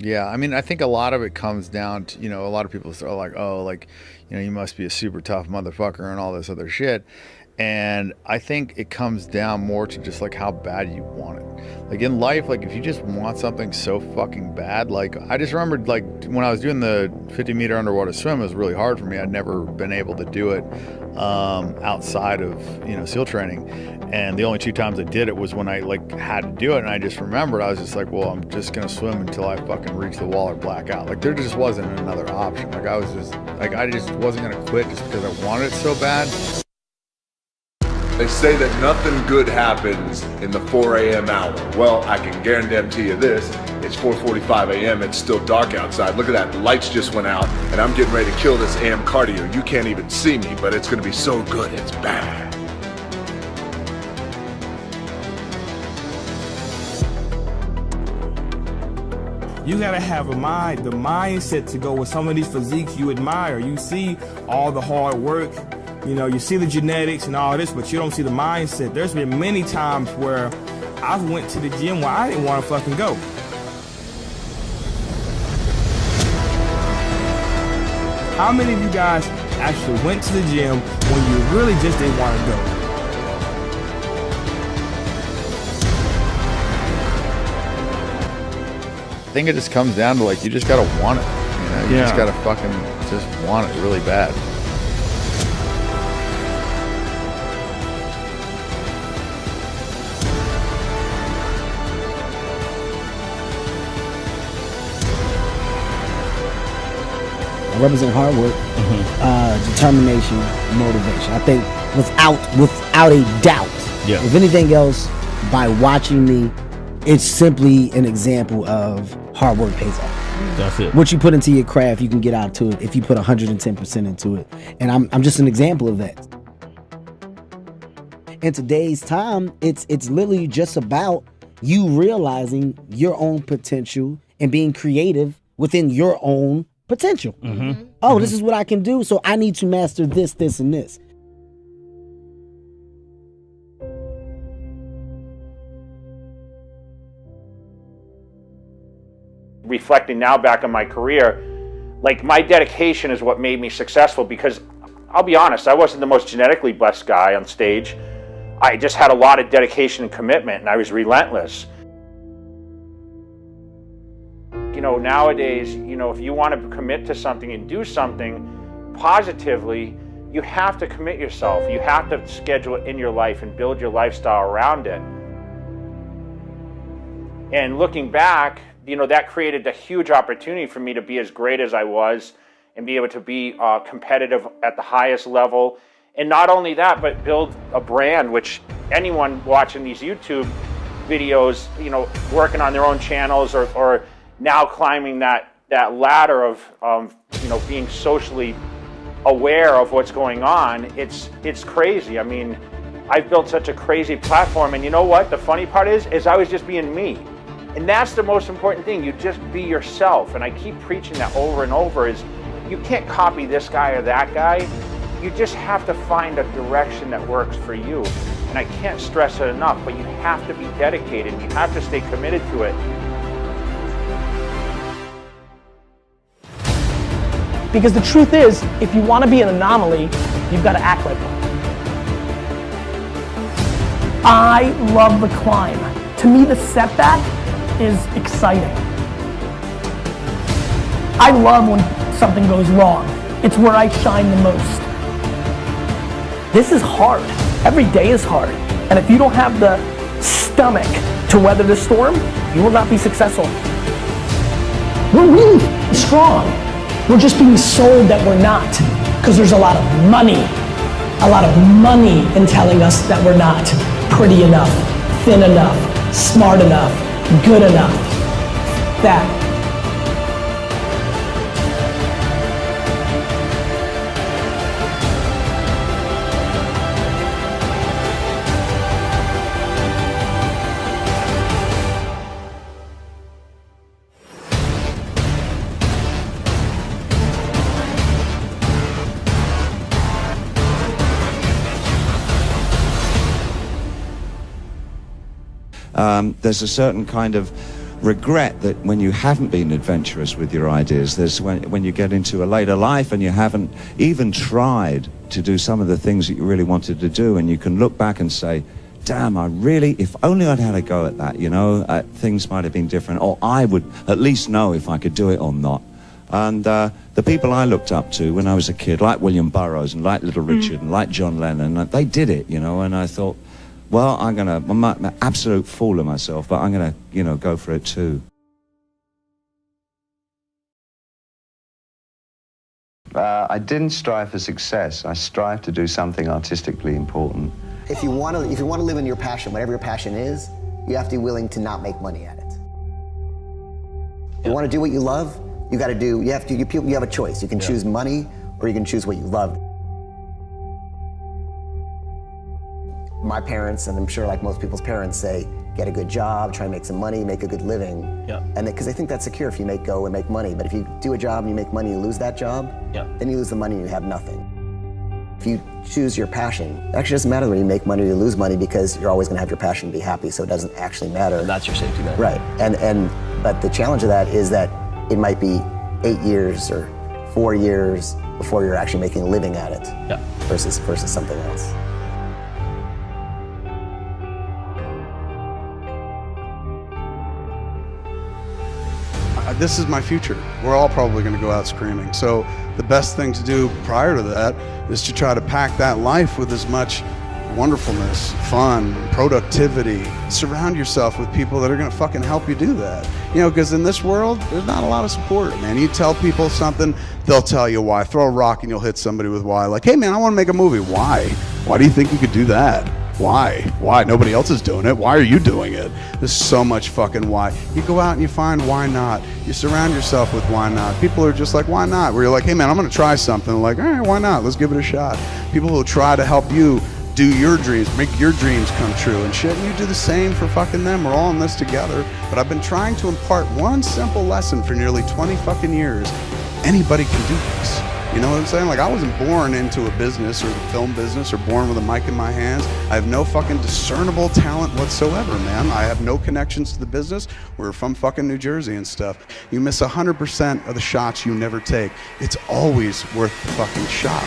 Yeah, I mean, I think a lot of it comes down to, a lot of people are like, oh, like, you must be a super tough motherfucker and all this other shit. And I think it comes down more to just like how bad you want it. Like in life, like if you just want something so fucking bad, like I just remembered like when I was doing the 50-meter underwater swim, it was really hard for me. I'd never been able to do it outside of, SEAL training. And the only 2 times I did it was when I like had to do it. And I just remembered, I was just like, well, I'm just going to swim until I fucking reach the wall or black out. Like there just wasn't another option. Like I just wasn't going to quit just because I wanted it so bad. They say that nothing good happens in the 4 a.m. hour. Well, I can guarantee you this. It's 4:45 a.m. It's still dark outside. Look at that. The lights just went out, and I'm getting ready to kill this AM cardio. You can't even see me, but it's going to be so good. It's bad. You gotta have the mindset to go with some of these physiques you admire. You see all the hard work, you see the genetics and all this, but you don't see the mindset. There's been many times where I went to the gym where I didn't want to fucking go. How many of you guys actually went to the gym when you really just didn't want to go? I think it just comes down to like, you just gotta want it. You just gotta fucking just want it really bad. I represent hard work, determination, motivation. I think without a doubt, if anything else, by watching me, it's simply an example of hard work pays off. That's it. What you put into your craft, you can get out to it if you put 110% into it. And I'm just an example of that. In today's time, it's literally just about you realizing your own potential and being creative within your own potential. This is what I can do, so I need to master this, this, and this. Reflecting now back on my career, like my dedication is what made me successful, because I'll be honest, I wasn't the most genetically blessed guy on stage. I just had a lot of dedication and commitment, and I was relentless. Nowadays, if you want to commit to something and do something positively, you have to commit yourself. You have to schedule it in your life and build your lifestyle around it. And looking back, that created a huge opportunity for me to be as great as I was and be able to be competitive at the highest level. And not only that, but build a brand, which anyone watching these YouTube videos, working on their own channels or now climbing that ladder of being socially aware of what's going on, it's crazy. I mean, I've built such a crazy platform, and you know what? The funny part is I was just being me. And that's the most important thing. You just be yourself. And I keep preaching that over and over, is you can't copy this guy or that guy. You just have to find a direction that works for you. And I can't stress it enough, but you have to be dedicated. You have to stay committed to it. Because the truth is, if you want to be an anomaly, you've got to act like one. I love the climb. To me, the setback is exciting. I love when something goes wrong. It's where I shine the most. This is hard. Every day is hard. And if you don't have the stomach to weather the storm, you will not be successful. We're really strong. We're just being sold that we're not, because there's a lot of money in telling us that we're not pretty enough, thin enough, smart enough, good enough. That. There's a certain kind of regret that when you haven't been adventurous with your ideas. There's when you get into a later life and you haven't even tried to do some of the things that you really wanted to do, and you can look back and say, damn, if only I'd had a go at that, things might have been different, or I would at least know if I could do it or not. And the people I looked up to when I was a kid, like William Burroughs and like Little Richard and like John Lennon, they did it, and I thought, well, I'm an absolute fool of myself, but I'm gonna, go for it too. I didn't strive for success. I strived to do something artistically important. If you want to live in your passion, whatever your passion is, you have to be willing to not make money at it. You want to do what you love, you have a choice. You can choose money or you can choose what you love. My parents, and I'm sure like most people's parents, say, get a good job, try and make some money, make a good living. Yeah. And because they think that's secure if you go and make money. But if you do a job and you make money, you lose that job, then you lose the money and you have nothing. If you choose your passion, it actually doesn't matter whether you make money or you lose money, because you're always going to have your passion to be happy, so it doesn't actually matter. And that's your safety net. Right. But the challenge of that is that it might be 8 years or 4 years before you're actually making a living at it versus something else. This is my future. We're all probably going to go out screaming. So the best thing to do prior to that is to try to pack that life with as much wonderfulness, fun, productivity. Surround yourself with people that are going to fucking help you do that. Because in this world, there's not a lot of support, man. You tell people something, they'll tell you why. Throw a rock and you'll hit somebody with why. Like, hey man, I want to make a movie. Why? Why do you think you could do that? Why? Why? Nobody else is doing it. Why are you doing it? There's so much fucking why. You go out and you find why not. You surround yourself with why not. People are just like, why not? Where you're like, hey man, I'm going to try something. Like, all right, why not? Let's give it a shot. People who try to help you do your dreams, make your dreams come true and shit. And you do the same for fucking them. We're all in this together. But I've been trying to impart one simple lesson for nearly 20 fucking years. Anybody can do this. You know what I'm saying? Like, I wasn't born into a business or the film business or born with a mic in my hands. I have no fucking discernible talent whatsoever, man. I have no connections to the business. We're from fucking New Jersey and stuff. You miss 100% of the shots you never take. It's always worth the fucking shot.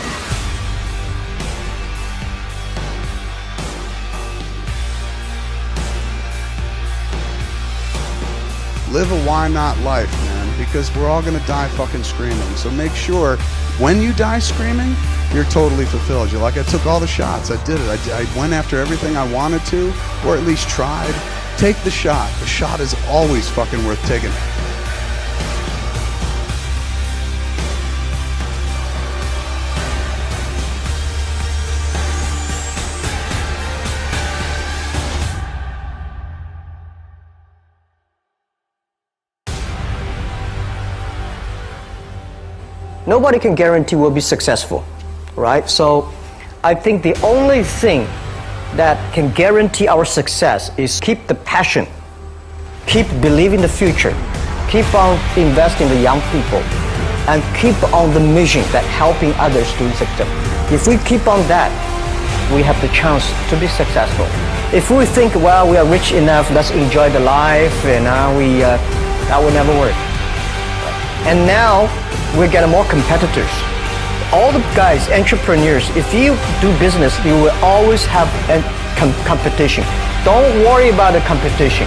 Live a why not life, man, because we're all gonna die fucking screaming. So make sure when you die screaming, you're totally fulfilled. You're like, I took all the shots, I did it. I went after everything I wanted to, or at least tried. Take the shot. The shot is always fucking worth taking. Nobody can guarantee we'll be successful, right? So I think the only thing that can guarantee our success is keep the passion, keep believing the future, keep on investing in the young people, and keep on the mission that helping others to succeed. If we keep on that, we have the chance to be successful. If we think, well, we are rich enough, let's enjoy the life, and that will never work. And now, we're getting more competitors. All the guys, entrepreneurs, if you do business, you will always have a competition. Don't worry about the competition,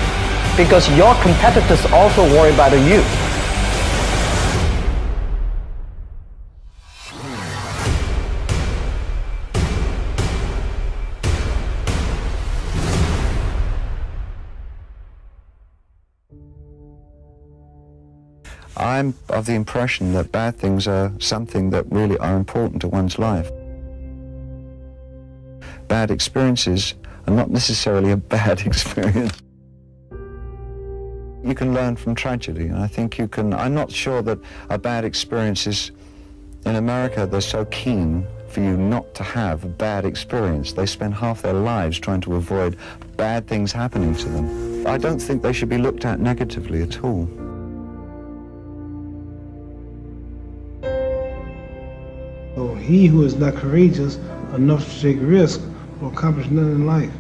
because your competitors also worry about you. I'm of the impression that bad things are something that really are important to one's life. Bad experiences are not necessarily a bad experience. You can learn from tragedy, and I think you can. I'm not sure that a bad experience is, in America, they're so keen for you not to have a bad experience. They spend half their lives trying to avoid bad things happening to them. I don't think they should be looked at negatively at all. So he who is not courageous enough to take risk will accomplish nothing in life.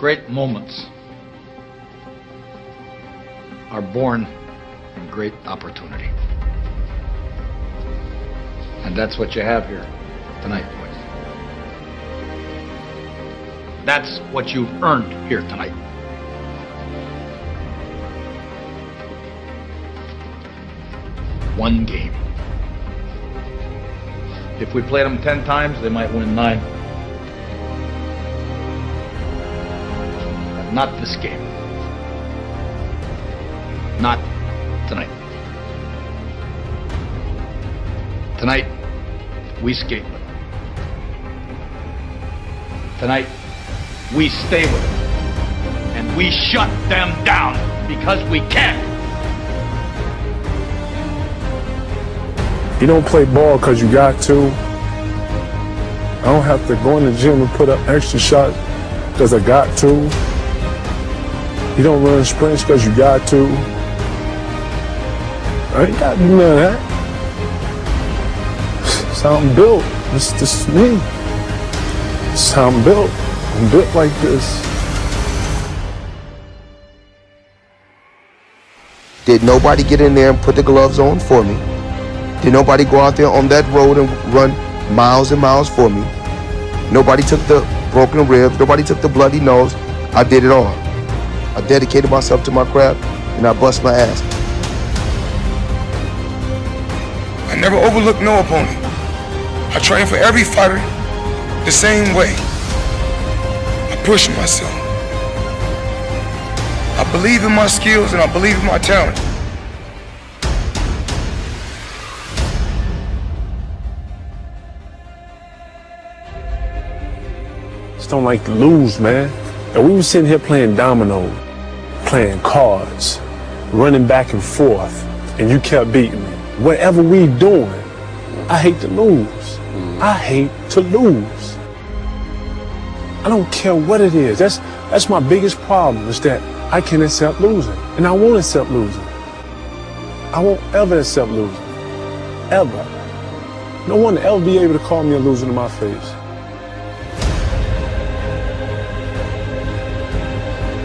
Great moments are born from great opportunity. And that's what you have here tonight, boys. That's what you've earned here tonight. One game. If we played them 10 times, they might win 9. But not this game. Not tonight. Tonight, we skate with them. Tonight, we stay with them. And we shut them down because we can. You don't play ball because you got to. I don't have to go in the gym and put up extra shots because I got to. You don't run sprints because you got to. I ain't got to do none of that. It's how I'm built. This is me. This is how I'm built. I'm built like this. Did nobody get in there and put the gloves on for me? Did nobody go out there on that road and run miles and miles for me? Nobody took the broken ribs. Nobody took the bloody nose. I did it all. I dedicated myself to my craft and I bust my ass. I never overlooked no opponent. I train for every fighter the same way. I push myself. I believe in my skills and I believe in my talent. Just don't like to lose, man. And we were sitting here playing dominoes, playing cards, running back and forth, and you kept beating me. Whatever we doing, I hate to lose. I hate to lose. I don't care what it is. That's my biggest problem, is that I can accept losing. And I won't accept losing. I won't ever accept losing. Ever. No one will ever be able to call me a loser to my face.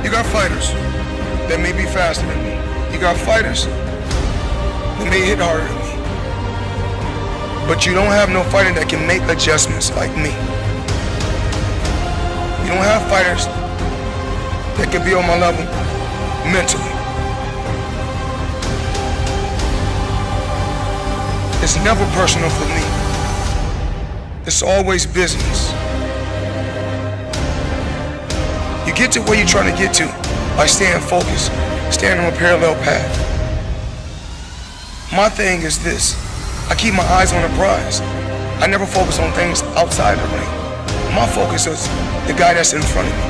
You got fighters that may be faster than me. You got fighters that may hit harder than me. But you don't have no fighter that can make adjustments like me. You don't have fighters that can be on my level mentally. It's never personal for me. It's always business. You get to where you're trying to get to by staying focused, staying on a parallel path. My thing is this: I keep my eyes on the prize. I never focus on things outside the ring. My focus is the guy that's in front of me.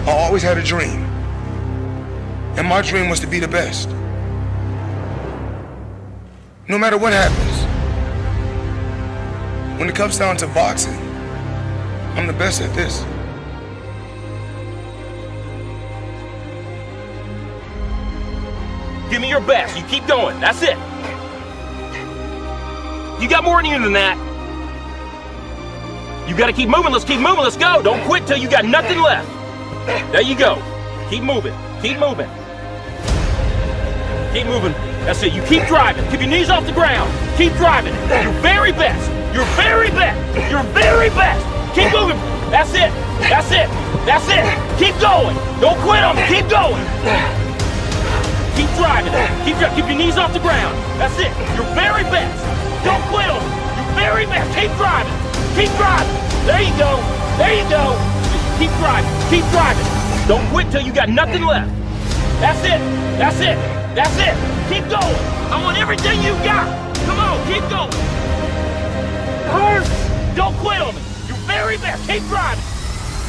I always had a dream, and my dream was to be the best. No matter what happens, when it comes down to boxing, I'm the best at this. Give me your best. You keep going. That's it. You got more in you than that. You got to keep moving. Let's keep moving. Let's go. Don't quit till you got nothing left. There you go. Keep moving. Keep moving. Keep moving. That's it. You keep driving. Keep your knees off the ground. Keep driving. Your very best. Your very best. Your very best. Keep moving. That's it. That's it. That's it. Keep going. Don't quit on me. Keep going. Keep driving. Keep your knees off the ground. That's it. Your very best. Don't quit on me. Your very best. Keep driving. Keep driving. There you go. There you go. Keep driving. Keep driving. Don't quit till you got nothing left. That's it. That's it. That's it. Keep going. I want everything you got. Come on. Keep going. It hurts. Don't quit on me. Your very best. Keep driving.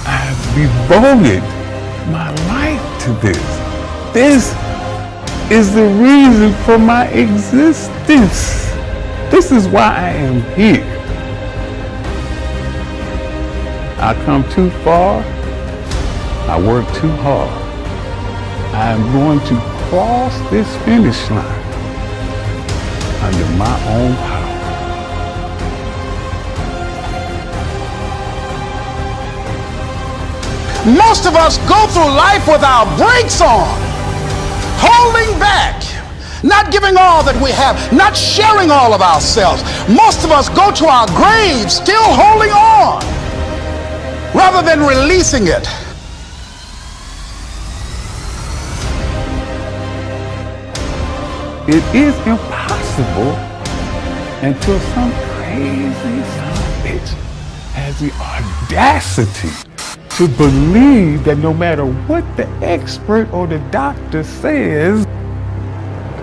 I've devoted my life to this. This is the reason for my existence. This is why I am here. I come too far. I work too hard. I am going to cross this finish line under my own power. Most of us go through life with our brakes on, holding back, not giving all that we have, not sharing all of ourselves. Most of us go to our graves still holding on, rather than releasing it. It is impossible until some crazy son of a bitch has the audacity to believe that no matter what the expert or the doctor says,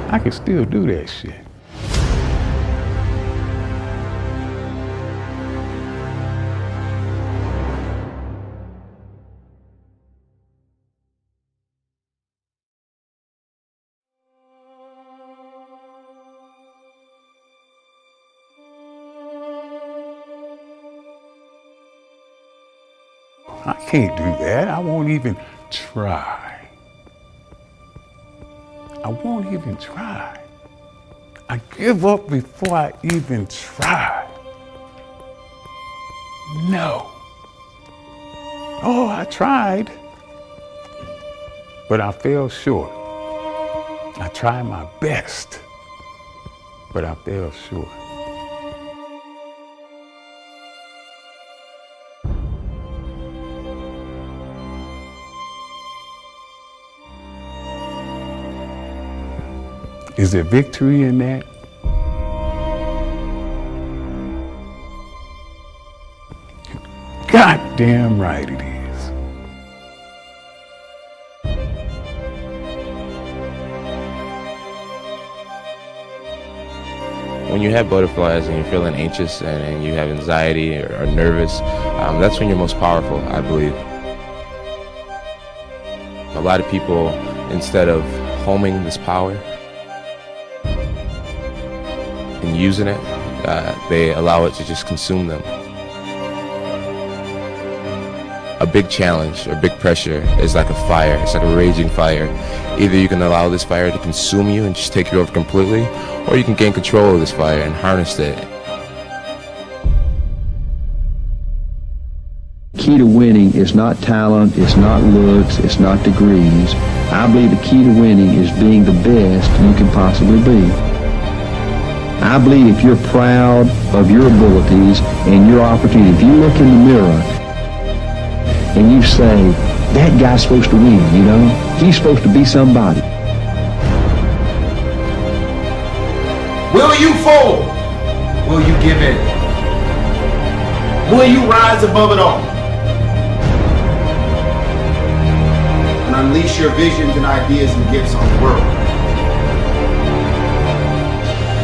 I can still do that shit. I can't do that. I won't even try. I won't even try. I give up before I even try. No. Oh, I tried, but I fell short. I tried my best, but I fell short. Is there victory in that? Goddamn right it is. When you have butterflies and you're feeling anxious and you have anxiety or nervous, that's when you're most powerful, I believe. A lot of people, instead of homing this power and using it, they allow it to just consume them. A big challenge or big pressure is like a fire. It's like a raging fire. Either you can allow this fire to consume you and just take you over completely, or you can gain control of this fire and harness it. Key to winning is not talent, it's not looks, it's not degrees. I believe the key to winning is being the best you can possibly be. I believe if you're proud of your abilities and your opportunity, if you look in the mirror and you say, that guy's supposed to win, you know? He's supposed to be somebody. Will you fold? Will you give in? Will you rise above it all? And unleash your visions and ideas and gifts on the world.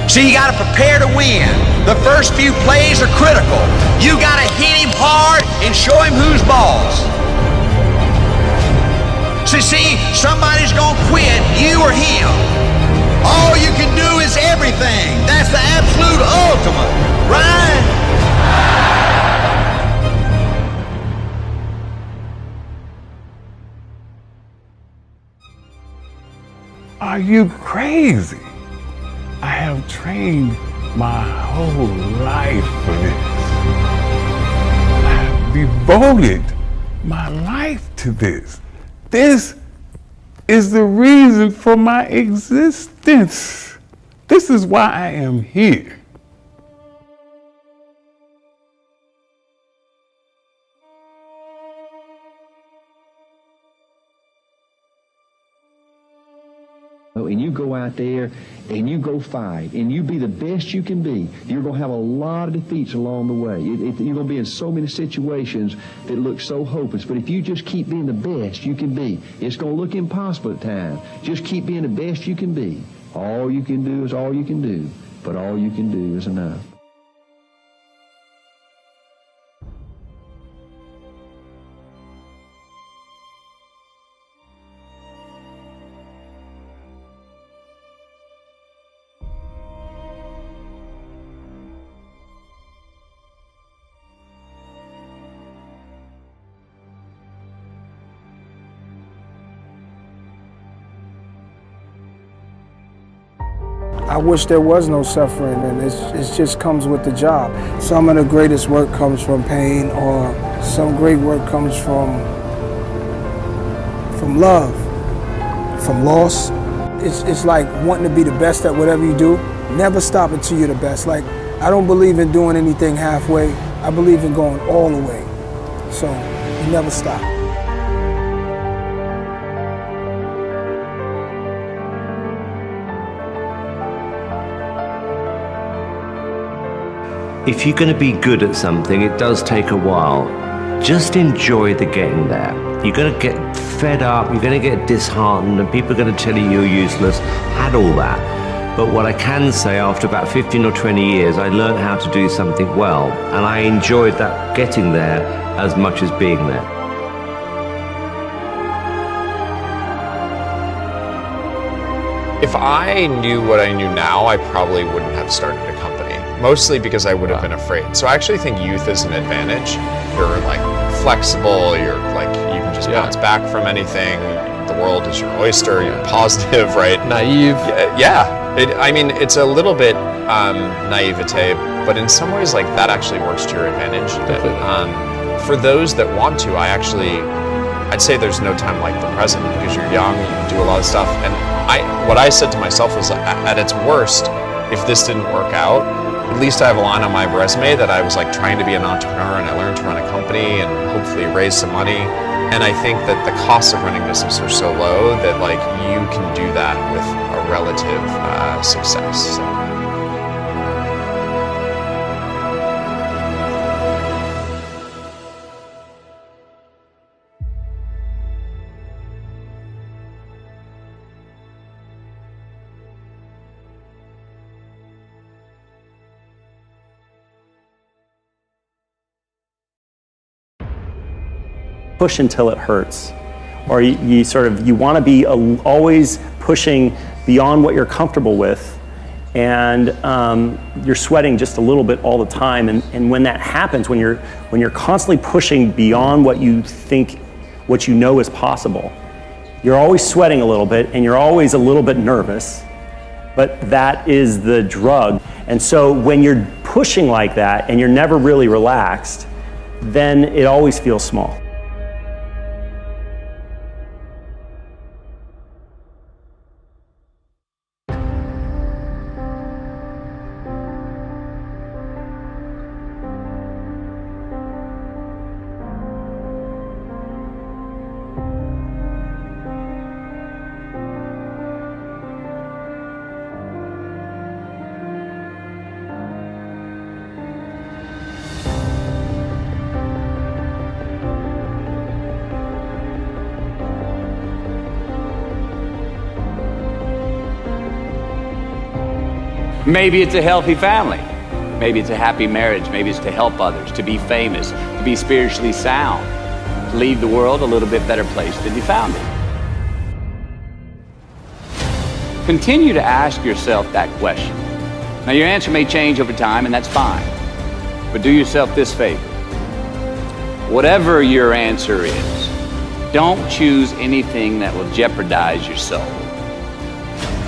So you gotta prepare to win. The first few plays are critical. You gotta hit him hard and show him who's boss. So see, somebody's gonna quit, you or him. All you can do is everything. That's the absolute ultimate, right? Are you crazy? I have trained my whole life for this. I have devoted my life to this. This is the reason for my existence. This is why I am here. And you go out there and you go fight and you be the best you can be. You're going to have a lot of defeats along the way. You're going to be in so many situations that look so hopeless. But if you just keep being the best you can be, it's going to look impossible at times. Just keep being the best you can be. All you can do is all you can do. But all you can do is enough. I wish there was no suffering, and it just comes with the job. Some of the greatest work comes from pain, or some great work comes from from love, from loss. It's like wanting to be the best at whatever you do. Never stop until you're the best. Like, I don't believe in doing anything halfway. I believe in going all the way. So you never stop. If you're going to be good at something, it does take a while. Just enjoy the getting there. You're going to get fed up, you're going to get disheartened, and people are going to tell you you're useless. Had all that. But what I can say, after about 15 or 20 years, I learned how to do something well, and I enjoyed that getting there as much as being there. If I knew what I knew now, I probably wouldn't have started a company, mostly because I would have been afraid. So I actually think youth is an advantage. You're like flexible, you're like, you can just bounce back from anything. The world is your oyster, you're positive, right? Naive. Yeah. I mean, it's a little bit naivete, but in some ways, like, that actually works to your advantage. For those that want to, I'd say there's no time like the present, because you're young, you can do a lot of stuff. And what I said to myself was, at its worst, if this didn't work out, at least I have a line on my resume that I was like trying to be an entrepreneur, and I learned to run a company and hopefully raise some money. And I think that the costs of running business are so low that like you can do that with a relative success. So. Push until it hurts, or you want to be always pushing beyond what you're comfortable with, and you're sweating just a little bit all the time. And when that happens, when you're constantly pushing beyond what you think, what you know is possible, you're always sweating a little bit, and you're always a little bit nervous. But that is the drug. And so when you're pushing like that, and you're never really relaxed, then it always feels small. Maybe it's a healthy family. Maybe it's a happy marriage. Maybe it's to help others, to be famous, to be spiritually sound, to leave the world a little bit better place than you found it. Continue to ask yourself that question. Now, your answer may change over time, and that's fine. But do yourself this favor. Whatever your answer is, don't choose anything that will jeopardize your soul.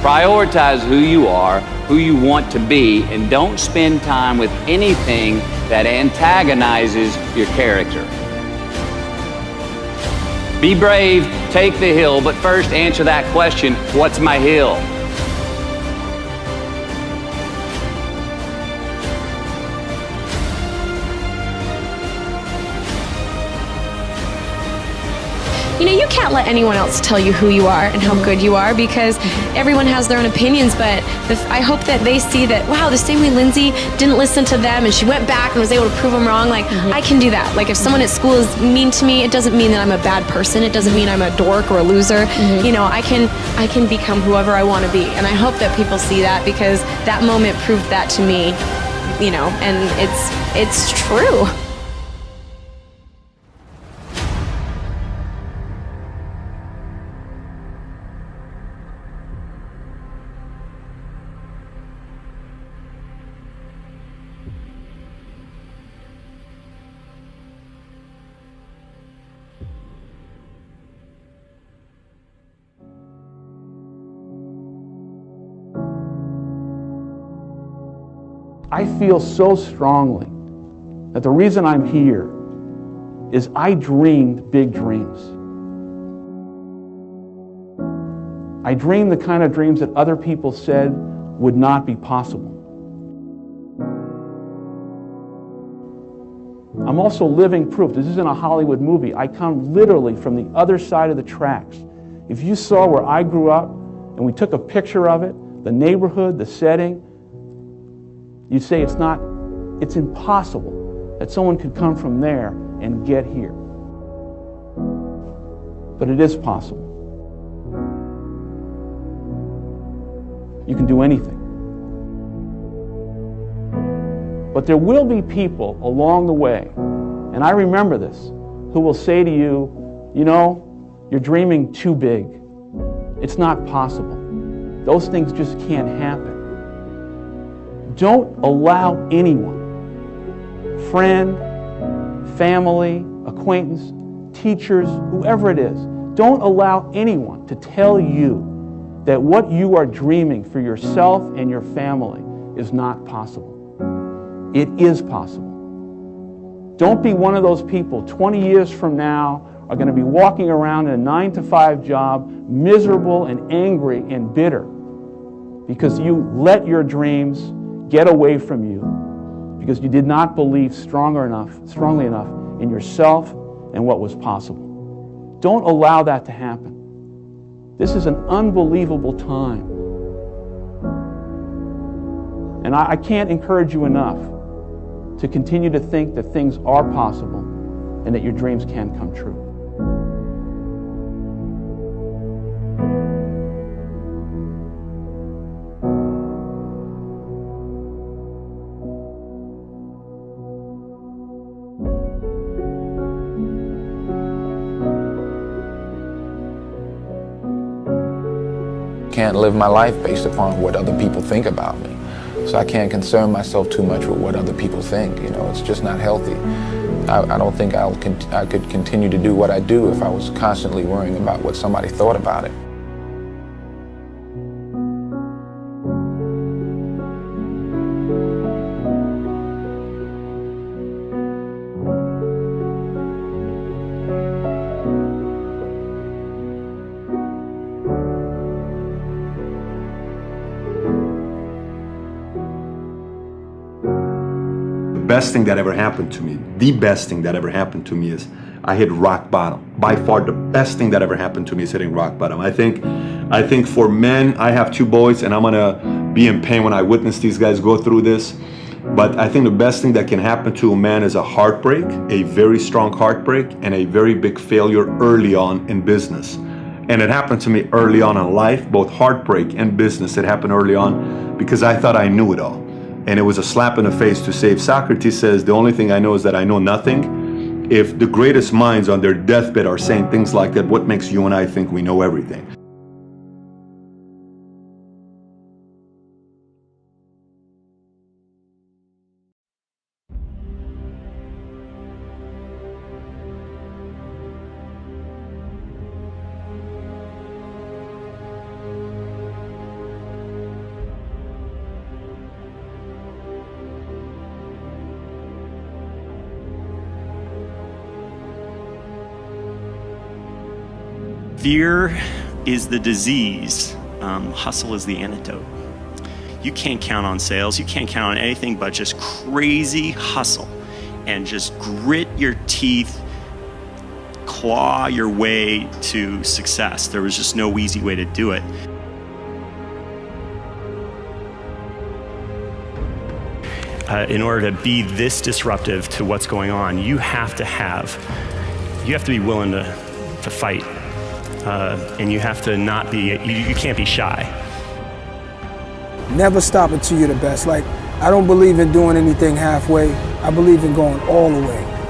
Prioritize who you are, who you want to be, and don't spend time with anything that antagonizes your character. Be brave, take the hill, but first answer that question, what's my hill? You know, you can't let anyone else tell you who you are and how good you are, because everyone has their own opinions, but I hope that they see that, wow, the same way Lindsay didn't listen to them and she went back and was able to prove them wrong, like, I can do that. Like, if someone at school is mean to me, it doesn't mean that I'm a bad person. It doesn't mean I'm a dork or a loser. You know, I can become whoever I want to be. And I hope that people see that, because that moment proved that to me, you know, and it's true. I feel so strongly that the reason I'm here is I dreamed big dreams. I dreamed the kind of dreams that other people said would not be possible. I'm also living proof. This isn't a Hollywood movie. I come literally from the other side of the tracks. If you saw where I grew up and we took a picture of it, the neighborhood, the setting, you'd say it's impossible that someone could come from there and get here. But it is possible. You can do anything. But there will be people along the way, and I remember this, who will say to you, you know, you're dreaming too big. It's not possible. Those things just can't happen. Don't allow anyone, friend, family, acquaintance, teachers, whoever it is, don't allow anyone to tell you that what you are dreaming for yourself and your family is not possible. It is possible. Don't be one of those people 20 years from now are going to be walking around in a 9-to-5 job, miserable and angry and bitter because you let your dreams get away from you because you did not believe strongly enough in yourself and what was possible. Don't allow that to happen. This is an unbelievable time. And I can't encourage you enough to continue to think that things are possible and that your dreams can come true. Can't live my life based upon what other people think about me. So I can't concern myself too much with what other people think. You know, it's just not healthy. I don't think I could continue to do what I do if I was constantly worrying about what somebody thought about it. The best thing that ever happened to me, the best thing that ever happened to me is I hit rock bottom. By far the best thing that ever happened to me is hitting rock bottom. I think for men, I have 2 boys and I'm gonna be in pain when I witness these guys go through this. But I think the best thing that can happen to a man is a heartbreak, a very strong heartbreak, and a very big failure early on in business. And it happened to me early on in life, both heartbreak and business. It happened early on because I thought I knew it all. And it was a slap in the face to say, if Socrates says, the only thing I know is that I know nothing, if the greatest minds on their deathbed are saying things like that, what makes you and I think we know everything? Fear is the disease. Hustle is the antidote. You can't count on sales. You can't count on anything but just crazy hustle and just grit your teeth, claw your way to success. There was just no easy way to do it. In order to be this disruptive to what's going on, you have to be willing to fight. And you have to not be, you can't be shy. Never stop until you're the best. Like, I don't believe in doing anything halfway. I believe in going all the way.